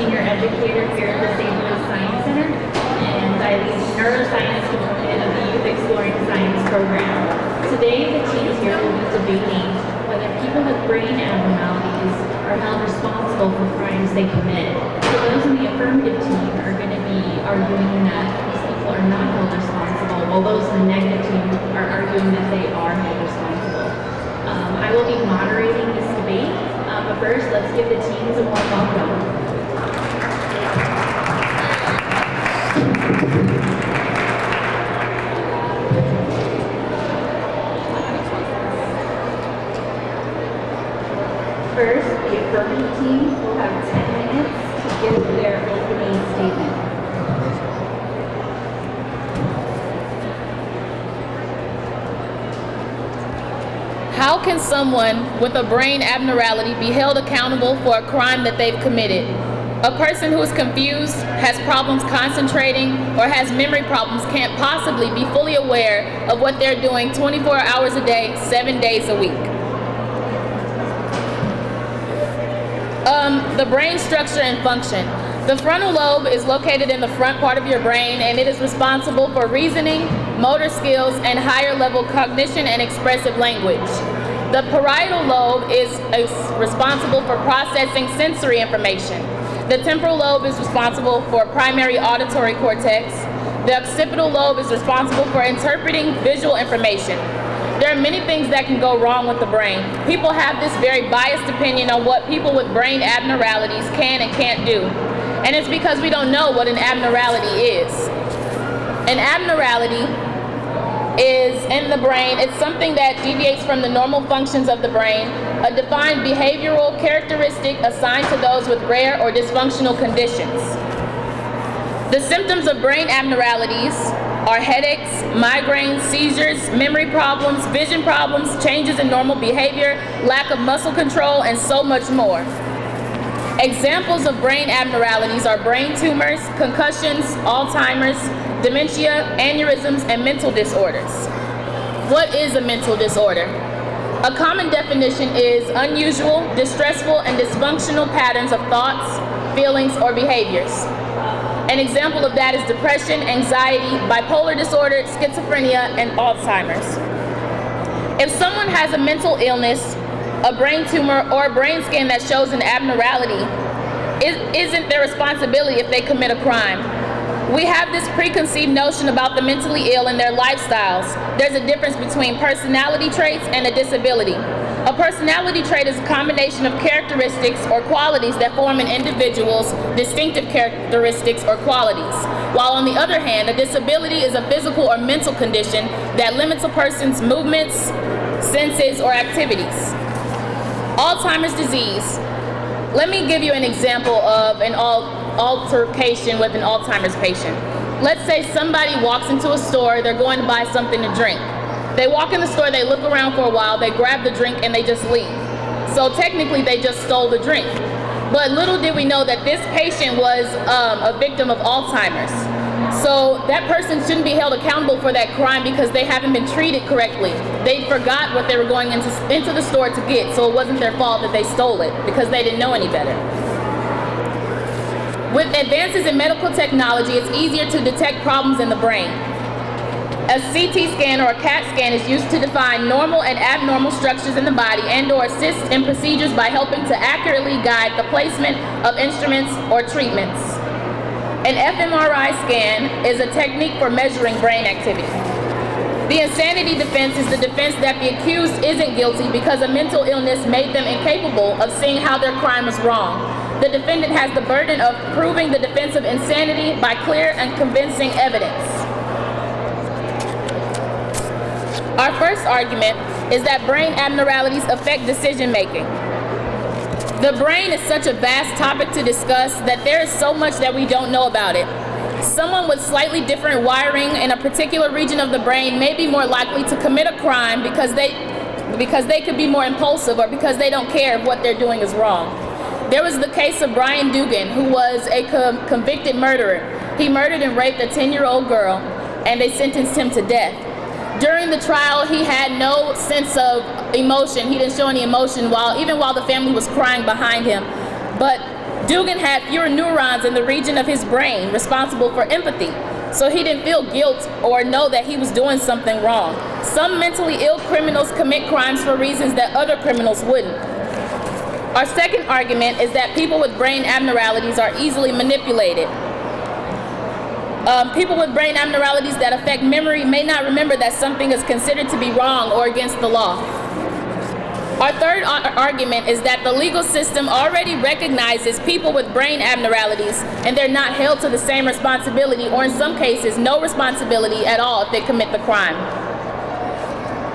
senior educator here at the St. Louis Science Center, and I lead the neuroscience component of the Youth Exploring Science program. Today, the teams here will be debating whether people with brain abnormalities are held responsible for crimes they commit. So those in the affirmative team are going to be arguing that these people are not held responsible, while those in the negative team are arguing that they are held responsible. I will be moderating this debate, but first, let's give the teams a warm welcome. First, the affirmative team will have 10 minutes to give their opening statement. How can someone with a brain abnormality be held accountable for a crime that they've committed? A person who is confused, has problems concentrating, or has memory problems can't possibly be fully aware of what they're doing 24 hours a day, 7 days a week. The brain structure and function. The frontal lobe is located in the front part of your brain, and it is responsible for reasoning, motor skills, and higher level cognition and expressive language. The parietal lobe is responsible for processing sensory information. The temporal lobe is responsible for primary auditory cortex. The occipital lobe is responsible for interpreting visual information. There are many things that can go wrong with the brain. People have this very biased opinion on what people with brain abnormalities can and can't do. And it's because we don't know what an abnormality is. An abnormality is in the brain. It's something that deviates from the normal functions of the brain, a defined behavioral characteristic assigned to those with rare or dysfunctional conditions. The symptoms of brain abnormalities are headaches, migraines, seizures, memory problems, vision problems, changes in normal behavior, lack of muscle control, and so much more. Examples of brain abnormalities are brain tumors, concussions, Alzheimer's, dementia, aneurysms, and mental disorders. What is a mental disorder? A common definition is unusual, distressful, and dysfunctional patterns of thoughts, feelings, or behaviors. An example of that is depression, anxiety, bipolar disorder, schizophrenia, and Alzheimer's. If someone has a mental illness, a brain tumor, or a brain scan that shows an abnormality, it isn't their responsibility if they commit a crime. We have this preconceived notion about the mentally ill and their lifestyles. There's a difference between personality traits and a disability. A personality trait is a combination of characteristics or qualities that form an individual's distinctive characteristics or qualities, while on the other hand, a disability is a physical or mental condition that limits a person's movements, senses, or activities. Alzheimer's disease. Let me give you an example of an altercation with an Alzheimer's patient. Let's say somebody walks into a store, they're going to buy something to drink. They walk in the store, they look around for a while, they grab the drink, and they just leave. So technically, they just stole the drink. But little did we know that this patient was a victim of Alzheimer's. So that person shouldn't be held accountable for that crime because they haven't been treated correctly. They forgot what they were going into the store to get, so it wasn't their fault that they stole it because they didn't know any better. With advances in medical technology, it's easier to detect problems in the brain. A CT scan or a CAT scan is used to define normal and abnormal structures in the body and/or assist in procedures by helping to accurately guide the placement of instruments or treatments. An fMRI scan is a technique for measuring brain activity. The insanity defense is the defense that the accused isn't guilty because a mental illness made them incapable of seeing how their crime was wrong. The defendant has the burden of proving the defense of insanity by clear and convincing evidence. Our first argument is that brain abnormalities affect decision making. The brain is such a vast topic to discuss that there is so much that we don't know about it. Someone with slightly different wiring in a particular region of the brain may be more likely to commit a crime because they could be more impulsive or because they don't care if what they're doing is wrong. There was the case of Brian Dugan, who was a convicted murderer. He murdered and raped a 10-year-old girl, and they sentenced him to death. During the trial, he had no sense of emotion. He didn't show any emotion even while the family was crying behind him. But Dugan had fewer neurons in the region of his brain responsible for empathy, so he didn't feel guilt or know that he was doing something wrong. Some mentally ill criminals commit crimes for reasons that other criminals wouldn't. Our second argument is that people with brain abnormalities are easily manipulated. People with brain abnormalities that affect memory may not remember that something is considered to be wrong or against the law. Our third argument is that the legal system already recognizes people with brain abnormalities and they're not held to the same responsibility, or in some cases, no responsibility at all if they commit the crime.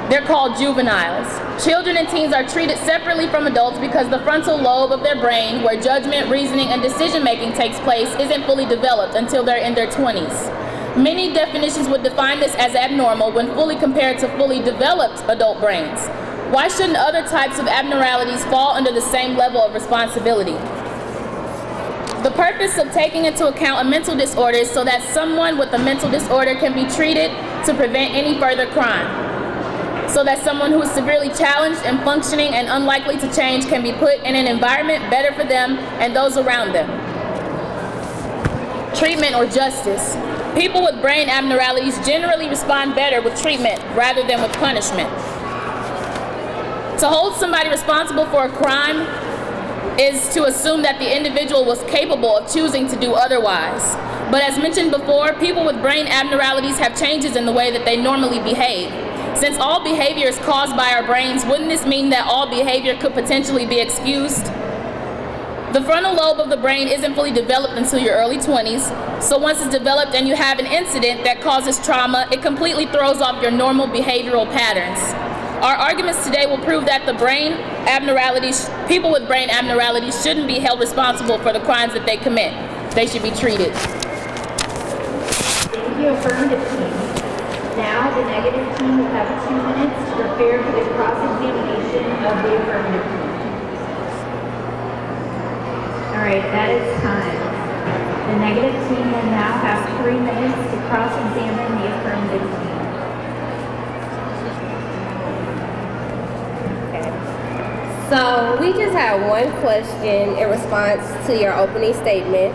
They're called juveniles. Children and teens are treated separately from adults because the frontal lobe of their brain, where judgment, reasoning, and decision-making takes place, isn't fully developed until they're in their 20s. Many definitions would define this as abnormal when fully compared to fully developed adult brains. Why shouldn't other types of abnormalities fall under the same level of responsibility? The purpose of taking into account a mental disorder is so that someone with a mental disorder can be treated to prevent any further crime. So that someone who is severely challenged and functioning and unlikely to change can be put in an environment better for them and those around them. Treatment or justice. People with brain abnormalities generally respond better with treatment rather than with punishment. To hold somebody responsible for a crime is to assume that the individual was capable of choosing to do otherwise. But as mentioned before, people with brain abnormalities have changes in the way that they normally behave. Since all behavior is caused by our brains, wouldn't this mean that all behavior could potentially be excused? The frontal lobe of the brain isn't fully developed until your early 20s, so once it's developed and you have an incident that causes trauma, it completely throws off your normal behavioral patterns. Our arguments today will prove that people with brain abnormalities shouldn't be held responsible for the crimes that they commit. They should be treated. Thank you, affirmative team. Now, the negative team will have 2 minutes to prepare for the cross-examination of the affirmative team. All right, that is time. The negative team will now have 3 minutes to cross-examine the affirmative team. So we just have one question in response to your opening statement.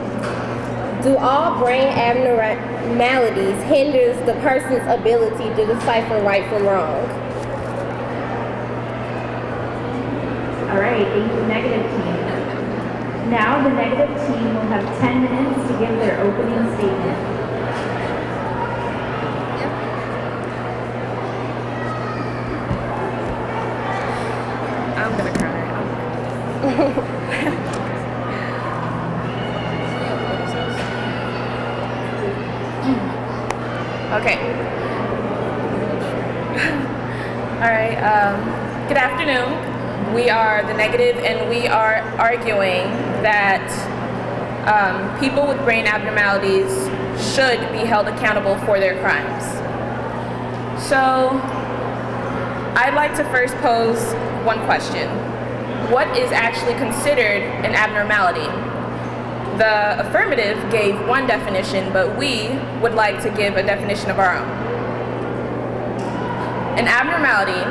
Do all brain abnormalities hinder the person's ability to decipher right from wrong? All right, thank you, negative team. Now the negative team will have 10 minutes to give their opening statement. I'm gonna cry. Okay. All right. Good afternoon. We are the negative, and we are arguing that people with brain abnormalities should be held accountable for their crimes. So, I'd like to first pose one question. What is actually considered an abnormality? The affirmative gave one definition, but we would like to give a definition of our own. An abnormality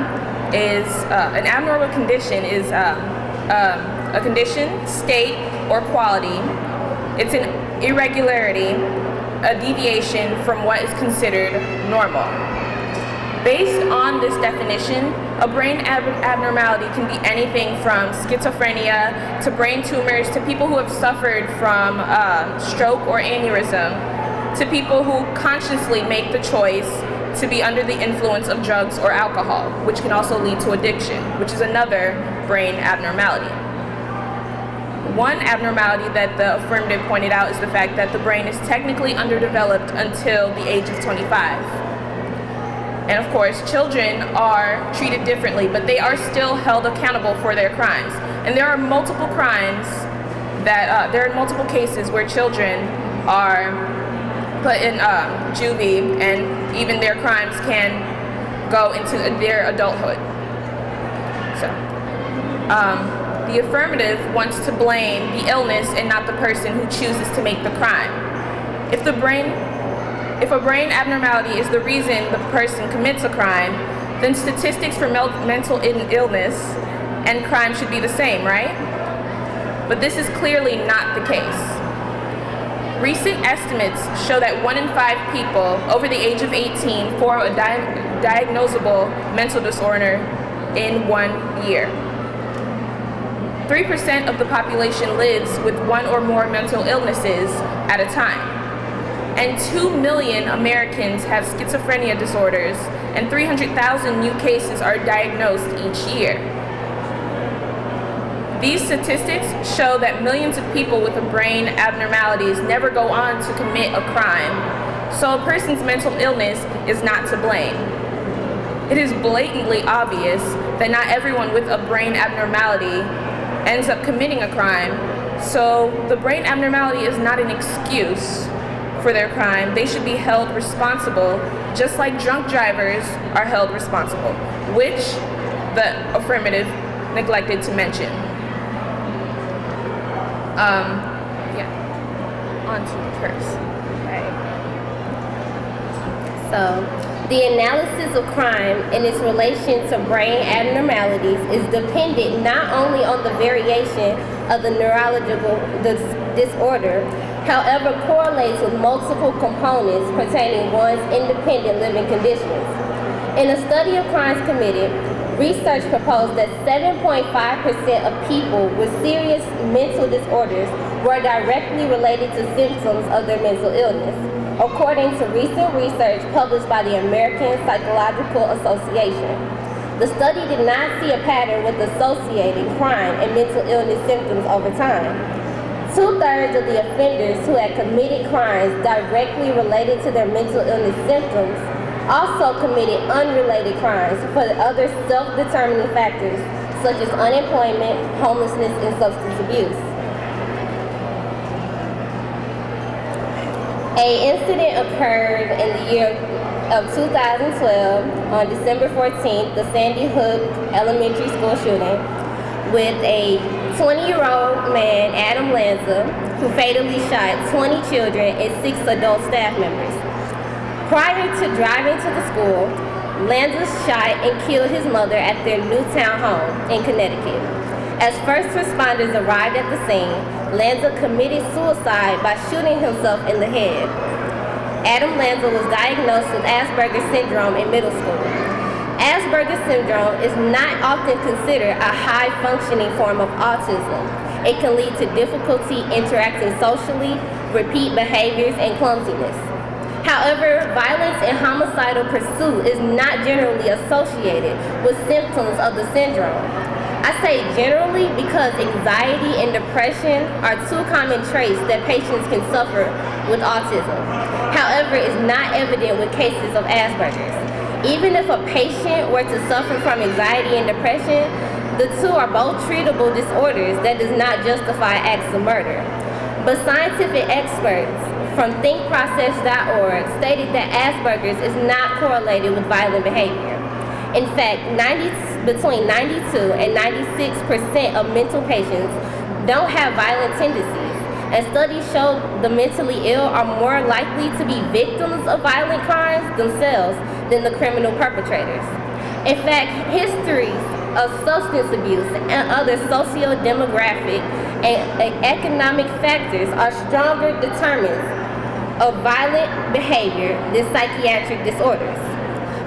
is, an abnormal condition is a condition, state, or quality. It's an irregularity, a deviation from what is considered normal. Based on this definition, a brain abnormality can be anything from schizophrenia to brain tumors to people who have suffered from stroke or aneurysm to people who consciously make the choice to be under the influence of drugs or alcohol, which can also lead to addiction, which is another brain abnormality. One abnormality that the affirmative pointed out is the fact that the brain is technically underdeveloped until the age of 25. And of course, children are treated differently, but they are still held accountable for their crimes. And there are multiple crimes that, there are multiple cases where children are put in juvie, and even their crimes can go into their adulthood. So, the affirmative wants to blame the illness and not the person who chooses to make the crime. If a brain abnormality is the reason the person commits a crime, then statistics for mental illness and crime should be the same, right? but this is clearly not the case. Recent estimates show that 1 in 5 people over the age of 18 form a diagnosable mental disorder in 1 year. 3% of the population lives with 1 or more mental illnesses at a time. And 2 million Americans have schizophrenia disorders, and 300,000 new cases are diagnosed each year. These statistics show that millions of people with brain abnormalities never go on to commit a crime, so a person's mental illness is not to blame. It is blatantly obvious that not everyone with a brain abnormality ends up committing a crime, so the brain abnormality is not an excuse for their crime. They should be held responsible, just like drunk drivers are held responsible, which the affirmative neglected to mention. On to the purse. Right. So, the analysis of crime and its relation to brain abnormalities is dependent not only on the variation of the neurological disorder, however correlates with multiple components pertaining one's independent living conditions. In a study of crimes committed, research proposed that 7.5% of people with serious mental disorders were directly related to symptoms of their mental illness, according to recent research published by the American Psychological Association. The study did not see a pattern with associating crime and mental illness symptoms over time. 2/3 of the offenders who had committed crimes directly related to their mental illness symptoms also committed unrelated crimes for other self-determining factors such as unemployment, homelessness, and substance abuse. An incident occurred in the year of 2012 on December 14th, the Sandy Hook Elementary School shooting, with a 20-year-old man, Adam Lanza, who fatally shot 20 children and 6 adult staff members. Prior to driving to the school, Lanza shot and killed his mother at their Newtown home in Connecticut. As first responders arrived at the scene, Lanza committed suicide by shooting himself in the head. Adam Lanza was diagnosed with Asperger's syndrome in middle school. Asperger's syndrome is not often considered a high-functioning form of autism. It can lead to difficulty interacting socially, repeat behaviors, and clumsiness. However, violence and homicidal pursuit is not generally associated with symptoms of the syndrome. I say generally because anxiety and depression are 2 common traits that patients can suffer with autism. However, it's not evident with cases of Asperger's. Even if a patient were to suffer from anxiety and depression, the 2 are both treatable disorders that does not justify acts of murder. But scientific experts from thinkprocess.org stated that Asperger's is not correlated with violent behavior. In fact, between 92 and 96% of mental patients don't have violent tendencies, and studies show the mentally ill are more likely to be victims of violent crimes themselves than the criminal perpetrators. In fact, histories of substance abuse and other socio-demographic and economic factors are stronger determinants of violent behavior than psychiatric disorders.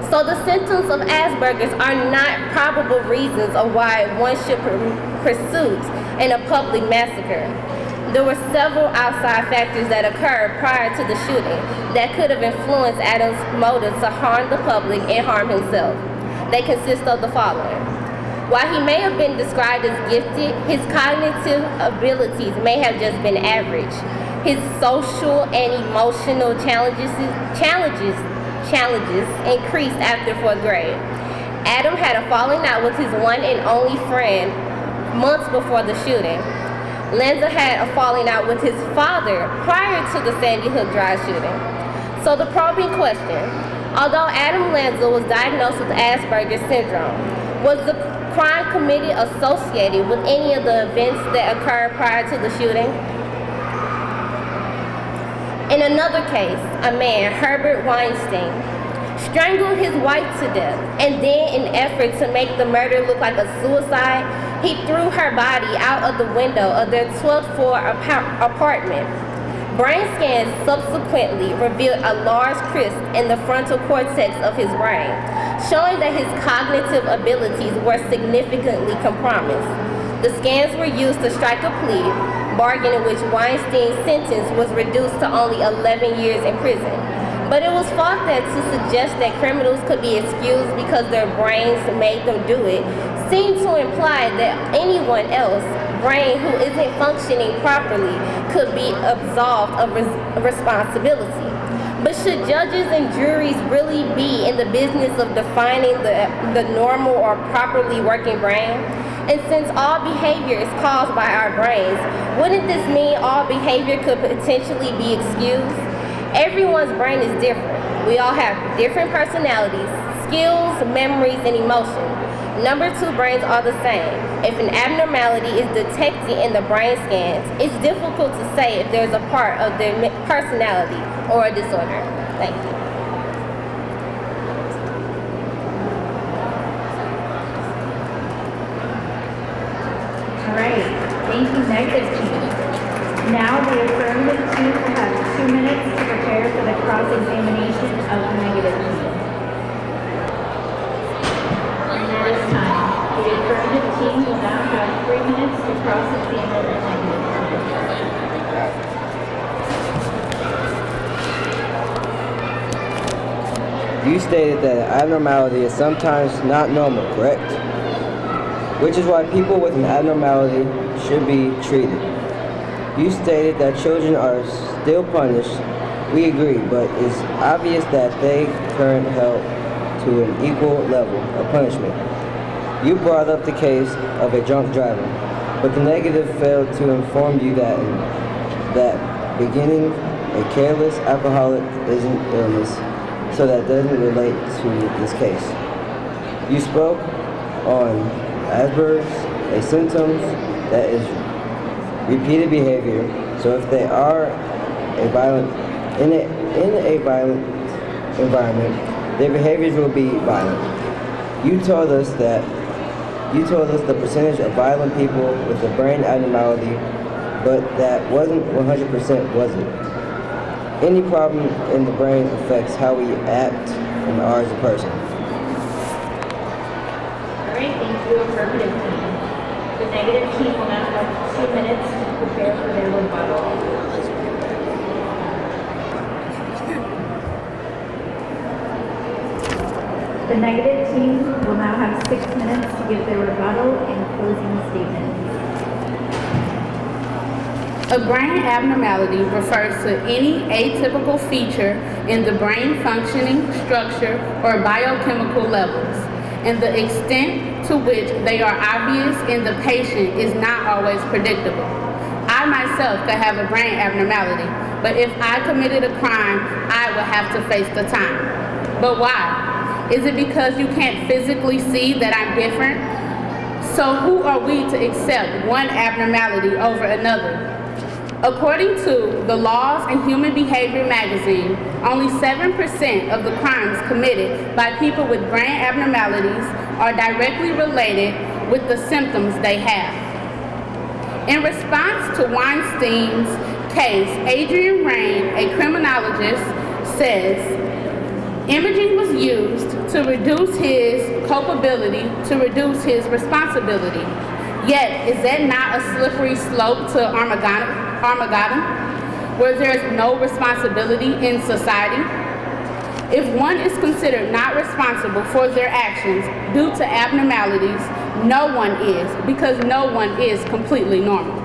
So the symptoms of Asperger's are not probable reasons of why one should pursue in a public massacre. There were several outside factors that occurred prior to the shooting that could have influenced Adam's motive to harm the public and harm himself. They consist of the following. While he may have been described as gifted, his cognitive abilities may have just been average. His social and emotional challenges increased after 4th grade. Adam had a falling out with his one and only friend months before the shooting. Lanza had a falling out with his father prior to the Sandy Hook Drive shooting. So the probing question, although Adam Lanza was diagnosed with Asperger's syndrome, was the crime committed associated with any of the events that occurred prior to the shooting? In another case, a man, Herbert Weinstein, strangled his wife to death, and then in an effort to make the murder look like a suicide, he threw her body out of the window of their 12th floor apartment. Brain scans subsequently revealed a large cyst in the frontal cortex of his brain, showing that his cognitive abilities were significantly compromised. The scans were used to strike a plea bargain in which Weinstein's sentence was reduced to only 11 years in prison. But it was thought that to suggest that criminals could be excused because their brains made them do it seemed to imply that anyone else brain who isn't functioning properly could be absolved of responsibility. But should judges and juries really be in the business of defining the normal or properly working brain? And since all behavior is caused by our brains, wouldn't this mean all behavior could potentially be excused? Everyone's brain is different. We all have different personalities, skills, memories, and emotions. Number 2 brains are the same. If an abnormality is detected in the brain scans, it's difficult to say if there's a part of their personality or a disorder. Thank you. All right, thank you, negative team. Now the affirmative team will have 2 minutes to prepare for the cross-examination of the negative team. And that is time. The affirmative team will now have 3 minutes to cross-examine the negative team. You stated that an abnormality is sometimes not normal, correct? Which is why people with an abnormality should be treated. You stated that children are still punished. We agree, but it's obvious that they current held to an equal level of punishment. You brought up the case of a drunk driver, but the negative failed to inform you that beginning a careless alcoholic is an illness, so that doesn't relate to this case. You spoke on Asperger's, a symptom that is repeated behavior. So if they are in a violent environment, their behaviors will be violent. You told us the percentage of violent people with a brain abnormality, but that wasn't 100%, was it? Any problem in the brain affects how we act and are as a person. All right, thank you, affirmative team. The negative team will now have 2 minutes to prepare for their rebuttal. The negative team will now have 6 minutes to give their rebuttal and closing statement. A brain abnormality refers to any atypical feature in the brain functioning, structure, or biochemical levels, and the extent to which they are obvious in the patient is not always predictable. I myself could have a brain abnormality, but if I committed a crime, I would have to face the time. But why? Is it because you can't physically see that I'm different? So who are we to accept one abnormality over another? According to the Laws in Human Behavior magazine, only 7% of the crimes committed by people with brain abnormalities are directly related with the symptoms they have. In response to Weinstein's case, Adrian Rain, a criminologist, says, imaging was used to reduce his culpability, to reduce his responsibility. Yet, is that not a slippery slope to Armageddon, where there is no responsibility in society? If one is considered not responsible for their actions due to abnormalities, no one is, because no one is completely normal.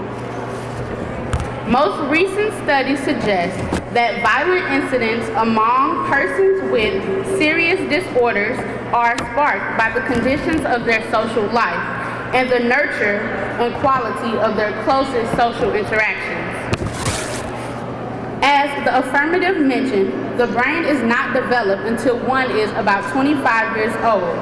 Most recent studies suggest that violent incidents among persons with serious disorders are sparked by the conditions of their social life and the nurture and quality of their closest social interactions. As the affirmative mentioned, the brain is not developed until one is about 25 years old.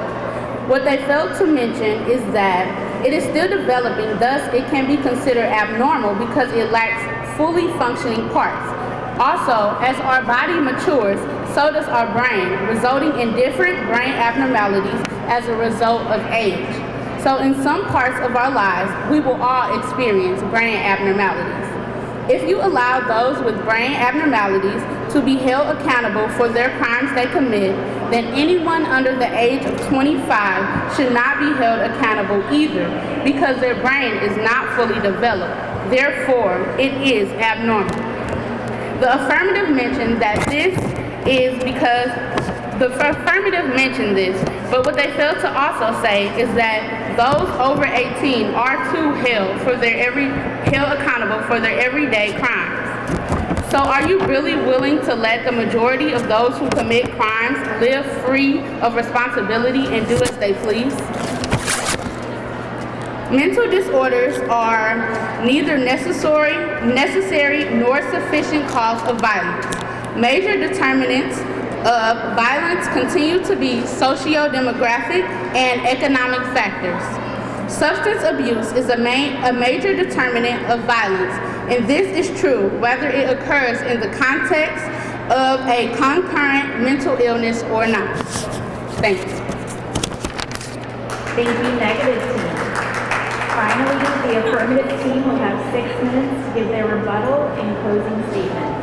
What they failed to mention is that it is still developing, thus it can be considered abnormal because it lacks fully functioning parts. Also, as our body matures, so does our brain, resulting in different brain abnormalities as a result of age. So in some parts of our lives, we will all experience brain abnormalities. If you allow those with brain abnormalities to be held accountable for their crimes they commit, then anyone under the age of 25 should not be held accountable either, because their brain is not fully developed. Therefore, it is abnormal. The affirmative mentioned that this is because the affirmative mentioned this, but what they failed to also say is that those over 18 are too held accountable for their everyday crimes. So are you really willing to let the majority of those who commit crimes live free of responsibility and do as they please? Mental disorders are neither necessary nor sufficient cause of violence. Major determinants of violence continue to be socio-demographic and economic factors. Substance abuse is a major determinant of violence, and this is true whether it occurs in the context of a concurrent mental illness or not. Thank you. Thank you, negative team. Finally, the affirmative team will have 6 minutes to give their rebuttal and closing statements.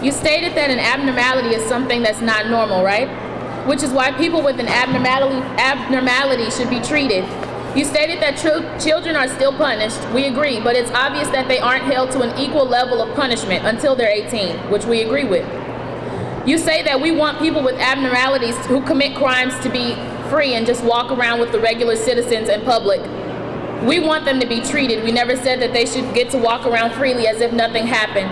You stated that an abnormality is something that's not normal, right? Which is why people with an abnormality should be treated. You stated that children are still punished. We agree, but it's obvious that they aren't held to an equal level of punishment until they're 18, which we agree with. You say that we want people with abnormalities who commit crimes to be free and just walk around with the regular citizens and public. We want them to be treated. We never said that they should get to walk around freely as if nothing happened.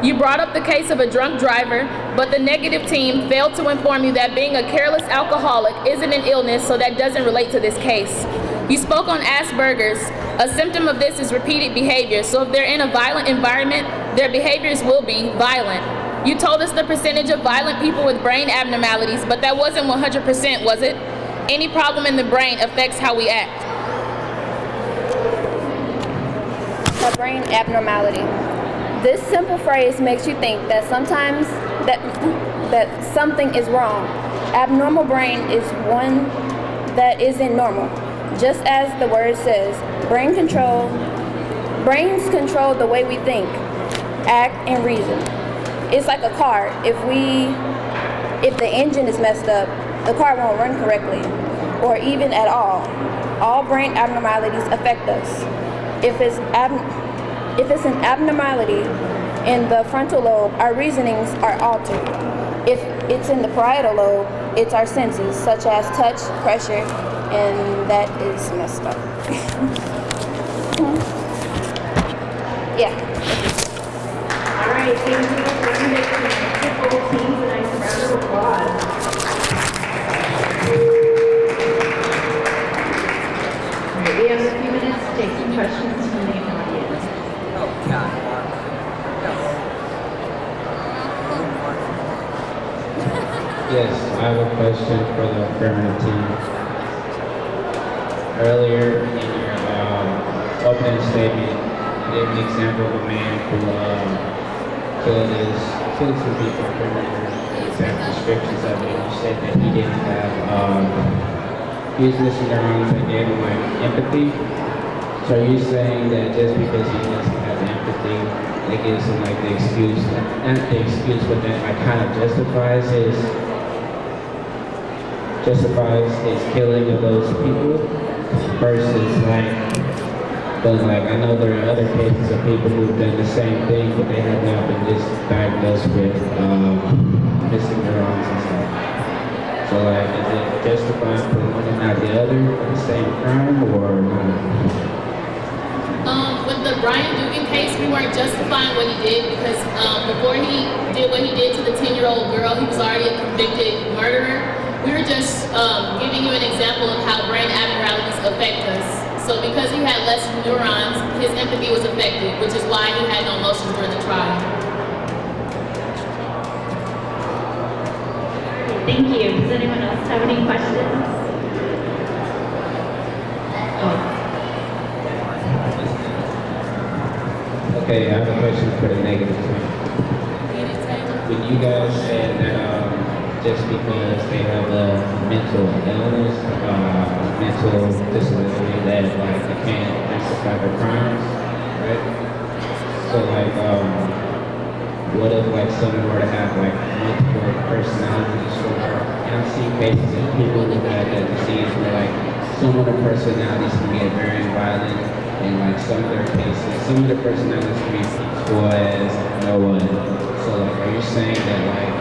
You brought up the case of a drunk driver, but the negative team failed to inform you that being a careless alcoholic isn't an illness, so that doesn't relate to this case. You spoke on Asperger's. A symptom of this is repeated behavior, so if they're in a violent environment, their behaviors will be violent. You told us the percentage of violent people with brain abnormalities, but that wasn't 100%, was it? Any problem in the brain affects how we act. A brain abnormality. This simple phrase makes you think that sometimes that something is wrong. Abnormal brain is one that isn't normal. Just as the word says, brains control the way we think, act, and reason. It's like a car. If the engine is messed up, the car won't run correctly, or even at all. All brain abnormalities affect us. If it's an abnormality in the frontal lobe, our reasonings are altered. If it's in the parietal lobe, it's our senses, such as touch, pressure, and that is messed up. Yeah. All right, thank you for the whole team. A nice round of applause. All right, we have a few minutes to take some questions from the audience. Yes, I have a question for the affirmative team. Earlier in your opening statement, you gave an example of a man who killed some people for exact descriptions of it. You said that he didn't have, he was missing neurons that gave him like empathy. So are you saying that just because he doesn't have empathy, it gives him like the excuse, not the excuse, but that like kind of justifies his killing of those people versus I know there are other cases of people who've done the same thing, but they have not been diagnosed with missing neurons and stuff. So is it justified for one and not the other for the same crime, or With the Brian Dugan case, we weren't justifying what he did because before he did what he did to the 10-year-old girl, he was already a convicted murderer. We were just giving you an example of how brain abnormalities affect us. So because he had less neurons, his empathy was affected, which is why he had no emotions during the trial. Thank you. Does anyone else have any questions? Oh. Okay, I have a question for the negative team. When you guys said that just because they have a mental illness, mental disability, that like they can't justify their crimes, right? So like, what if like someone were to have like multiple personality disorder? And I've seen cases of people who have that disease where like some of the personalities can get very violent, and like some of their cases, some of the personalities can be peaceful as no one. So like, are you saying that like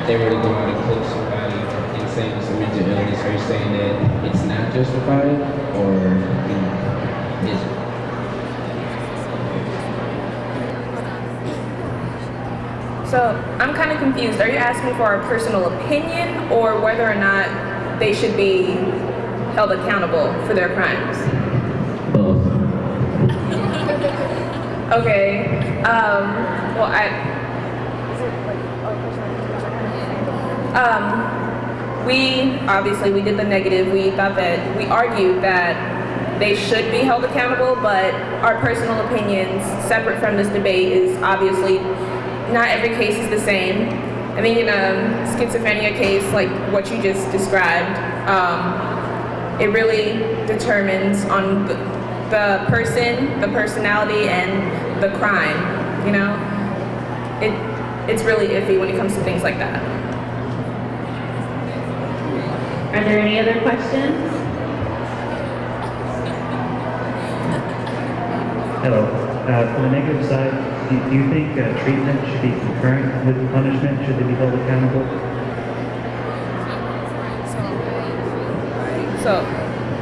if they were to go out and kill somebody and say it's a mental illness, are you saying that it's not justified, or you know, is it? So I'm kind of confused. Are you asking for our personal opinion or whether or not they should be held accountable for their crimes? Both. Okay. We did the negative. We argued that they should be held accountable, but our personal opinions, separate from this debate, is obviously not every case is the same. I think in a schizophrenia case, like what you just described, it really determines on the person, the personality, and the crime. You know, it's really iffy when it comes to things like that. Are there any other questions? Hello. For the negative side, do you think treatment should be concurrent with punishment? Should they be held accountable? So,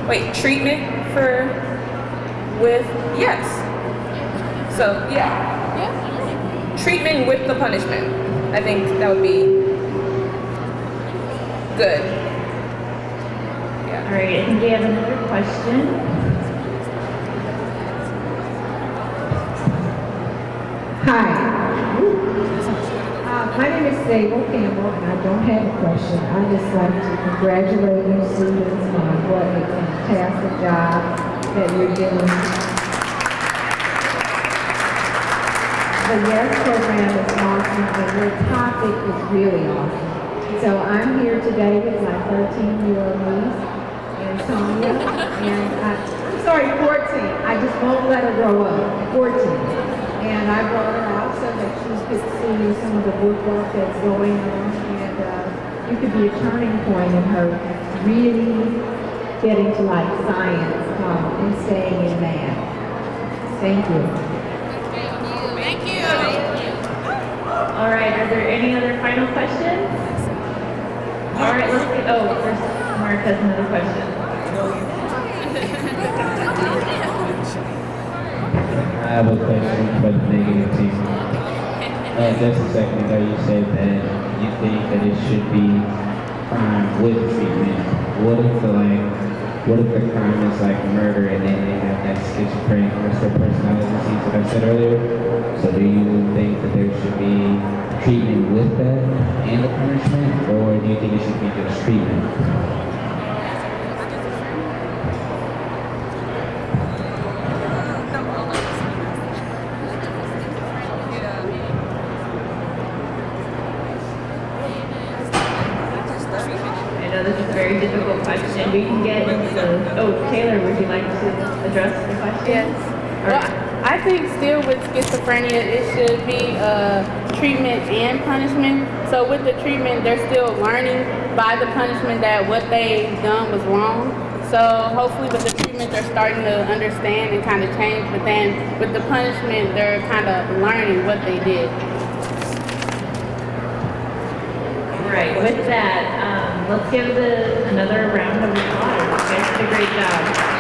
wait, treatment yes. So, yeah. Treatment with the punishment. I think that would be good. Yeah. All right, I think we have another question. Hi. My name is Sable Campbell, and I don't have a question. I'd just like to congratulate you students on what a fantastic job that you're doing. The YES program is awesome, and your topic is really awesome. So I'm here today with my 13-year-old niece, Antonia, and I'm sorry, 14. I just won't let her grow up. 14. And I brought her out so that she could see some of the work that's going on, and you could be a turning point in her really getting to like science and staying in math. Thank you. Thank you. All right, are there any other final questions? All right, let's get, first Mark has another question. I have a question for the negative team. Just a second ago, you said that you think that it should be crime with treatment. What if the crime is like murder and then they have that schizophrenia or some personality disease that I said earlier? So do you think that there should be treatment with that and the punishment, or do you think it should be just treatment? I know this is a very difficult question. We can get into, Taylor, would you like to address the question? Yes. Well, I think still with schizophrenia, it should be treatment and punishment. So with the treatment, they're still learning by the punishment that what they done was wrong. So hopefully with the treatment, they're starting to understand and kind of change. But then with the punishment, they're kind of learning what they did. Right, with that, let's give another round of applause. You guys did a great job.